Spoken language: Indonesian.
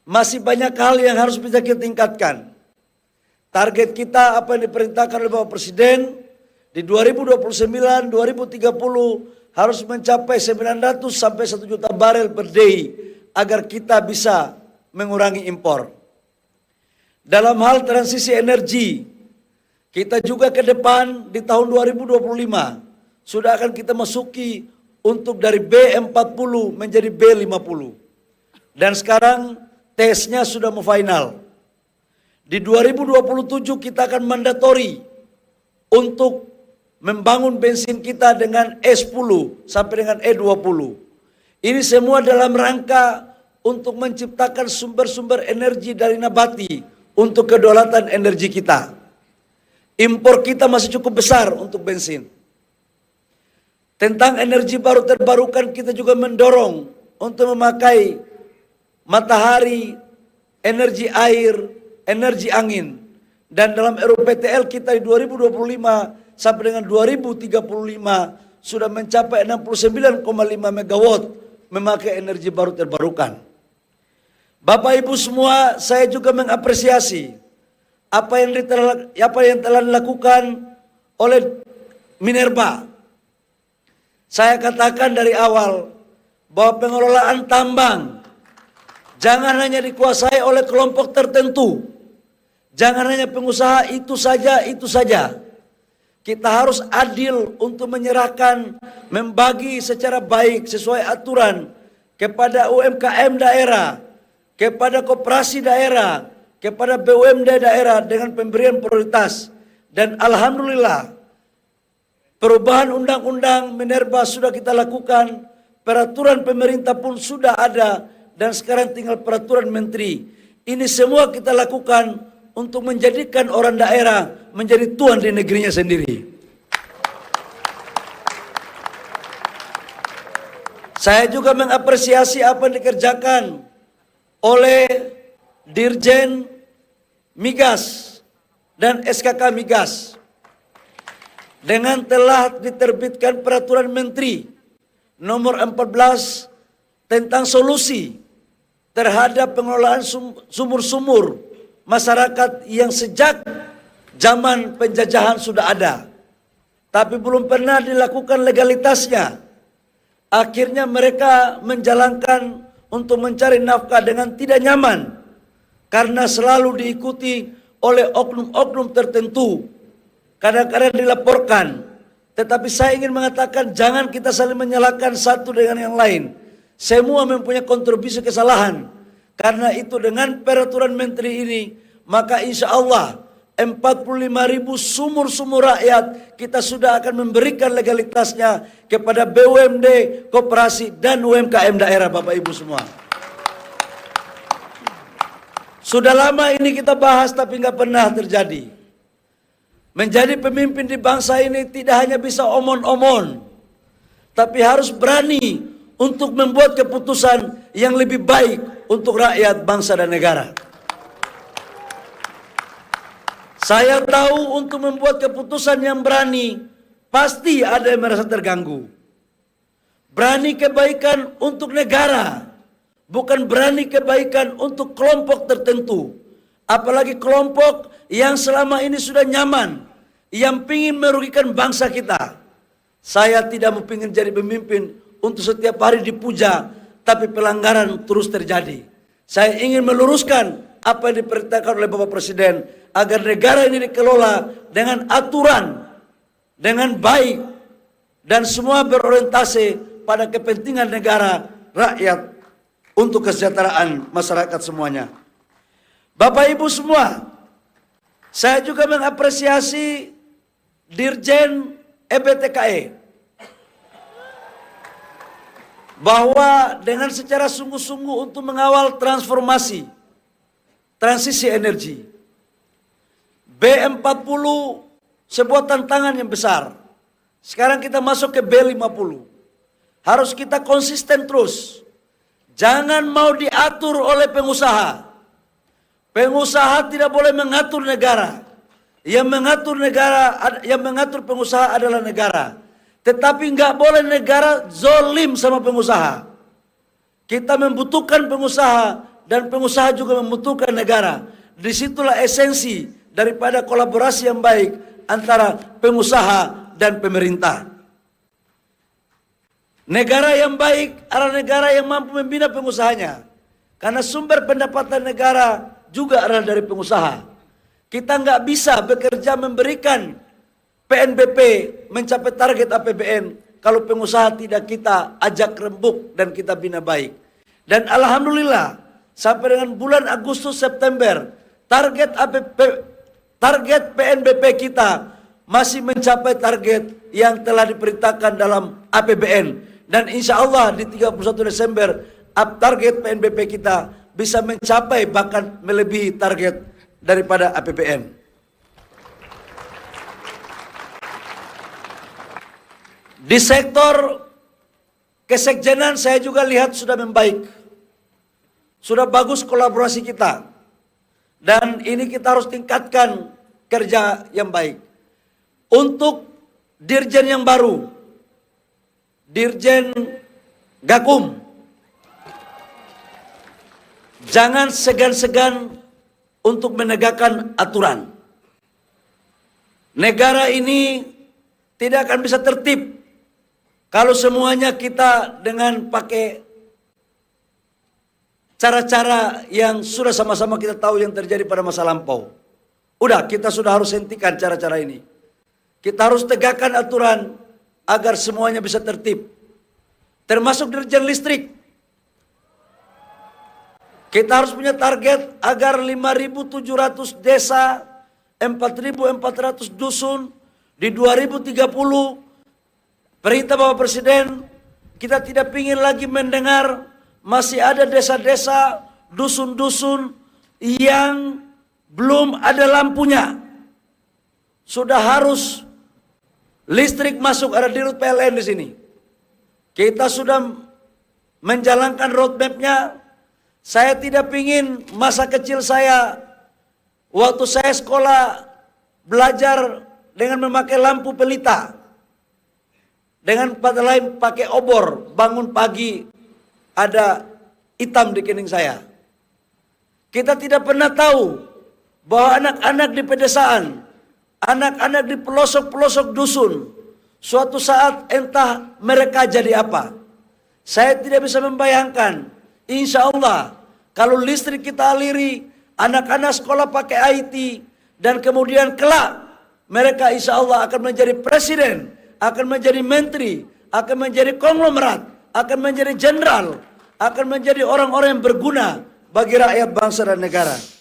masih banyak hal yang harus bisa kita tingkatkan. Target kita apa yang diperintahkan oleh Bapak Presiden di 2029, 2030 harus mencapai 900 sampai 1 juta barel per day agar kita bisa mengurangi impor. Dalam hal transisi energi, kita juga ke depan di tahun 2025 sudah akan kita masuki untuk dari B40 menjadi B50. Dan sekarang tesnya sudah mau final. Di 2027 kita akan mandatori untuk membangun bensin kita dengan E10 sampai dengan E20. Ini semua dalam rangka untuk menciptakan sumber-sumber energi dari nabati untuk kedaulatan energi kita. Impor kita masih cukup besar untuk bensin. Tentang energi baru terbarukan kita juga mendorong untuk memakai matahari, energi air, energi angin. Dan dalam RUPTL kita di 2025 sampai dengan 2035 sudah mencapai 69,5 megawatt memakai energi baru terbarukan. Bapak Ibu semua, saya juga mengapresiasi apa yang telah dilakukan oleh Minerba. Saya katakan dari awal bahwa pengelolaan tambang jangan hanya dikuasai oleh kelompok tertentu. Jangan hanya pengusaha itu saja, itu saja. Kita harus adil untuk menyerahkan, membagi secara baik sesuai aturan kepada UMKM daerah, kepada koperasi daerah, kepada BUMD daerah dengan pemberian prioritas. Dan alhamdulillah, perubahan undang-undang Minerba sudah kita lakukan, peraturan pemerintah pun sudah ada, dan sekarang tinggal peraturan menteri. Ini semua kita lakukan untuk menjadikan orang daerah menjadi tuan di negerinya sendiri. Saya juga mengapresiasi apa yang dikerjakan oleh Dirjen Migas dan SKK Migas. Dengan telah diterbitkan peraturan menteri nomor 14 tentang solusi terhadap pengelolaan sumur-sumur masyarakat yang sejak zaman penjajahan sudah ada, tapi belum pernah dilakukan legalitasnya. Akhirnya mereka menjalankan untuk mencari nafkah dengan tidak nyaman karena selalu diikuti oleh oknum-oknum tertentu. Kadang-kadang dilaporkan, tetapi saya ingin mengatakan jangan kita saling menyalahkan satu dengan yang lain. Semua mempunyai kontribusi kesalahan. Karena itu dengan peraturan menteri ini, maka insya Allah 45.000 sumur-sumur rakyat kita sudah akan memberikan legalitasnya kepada BUMD, koperasi, dan UMKM daerah, Bapak Ibu semua. Sudah lama ini kita bahas tapi nggak pernah terjadi. Menjadi pemimpin di bangsa ini tidak hanya bisa omon-omon, tapi harus berani untuk membuat keputusan yang lebih baik untuk rakyat, bangsa, dan negara. Saya tahu untuk membuat keputusan yang berani, pasti ada yang merasa terganggu. Berani kebaikan untuk negara, bukan berani kebaikan untuk kelompok tertentu. Apalagi kelompok yang selama ini sudah nyaman, yang ingin merugikan bangsa kita. Saya tidak mau ingin jadi pemimpin untuk setiap hari dipuja, tapi pelanggaran terus terjadi. Saya ingin meluruskan apa yang diperintahkan oleh Bapak Presiden, agar negara ini dikelola dengan aturan, dengan baik, dan semua berorientasi pada kepentingan negara, rakyat, untuk kesejahteraan masyarakat semuanya. Bapak Ibu semua, saya juga mengapresiasi Dirjen EBTKE bahwa dengan secara sungguh-sungguh untuk mengawal transformasi, transisi energi. B40 sebuah tantangan yang besar. Sekarang kita masuk ke B50. Harus kita konsisten terus. Jangan mau diatur oleh pengusaha. Pengusaha tidak boleh mengatur negara. Yang mengatur pengusaha adalah negara. Tetapi nggak boleh negara zolim sama pengusaha. Kita membutuhkan pengusaha dan pengusaha juga membutuhkan negara. Disitulah esensi daripada kolaborasi yang baik antara pengusaha dan pemerintah. Negara yang baik adalah negara yang mampu membina pengusahanya. Karena sumber pendapatan negara juga adalah dari pengusaha. Kita nggak bisa bekerja memberikan PNBP mencapai target APBN kalau pengusaha tidak kita ajak rembuk dan kita bina baik. Dan alhamdulillah sampai dengan bulan Agustus September target PNBP kita masih mencapai target yang telah diperintahkan dalam APBN. Dan insya Allah di 31 Desember target PNBP kita bisa mencapai bahkan melebihi target daripada APBN. Di sektor kesekjenan saya juga lihat sudah membaik. Sudah bagus kolaborasi kita. Dan ini kita harus tingkatkan kerja yang baik. Untuk dirjen yang baru, Dirjen Gakum, jangan segan-segan untuk menegakkan aturan. Negara ini tidak akan bisa tertib kalau semuanya kita dengan pakai cara-cara yang sudah sama-sama kita tahu yang terjadi pada masa lampau. Udah, kita sudah harus hentikan cara-cara ini. Kita harus tegakkan aturan agar semuanya bisa tertib. Termasuk dirjen listrik. Kita harus punya target agar 5.700 desa, 4.400 dusun, di 2030, perintah Bapak Presiden, kita tidak ingin lagi mendengar masih ada desa-desa, dusun-dusun yang belum ada lampunya. Sudah harus listrik masuk, ada dirut PLN di sini. Kita sudah menjalankan roadmap-nya. Saya tidak ingin masa kecil saya, waktu saya sekolah, belajar dengan memakai lampu pelita. Dengan kata lain pakai obor, bangun pagi ada hitam di kening saya. Kita tidak pernah tahu bahwa anak-anak di pedesaan, anak-anak di pelosok-pelosok dusun, suatu saat entah mereka jadi apa. Saya tidak bisa membayangkan, insya Allah, kalau listrik kita aliri, anak-anak sekolah pakai IT, dan kemudian kelak, mereka insya Allah akan menjadi presiden, akan menjadi menteri, akan menjadi konglomerat, akan menjadi jenderal, akan menjadi orang-orang yang berguna bagi rakyat, bangsa, dan negara.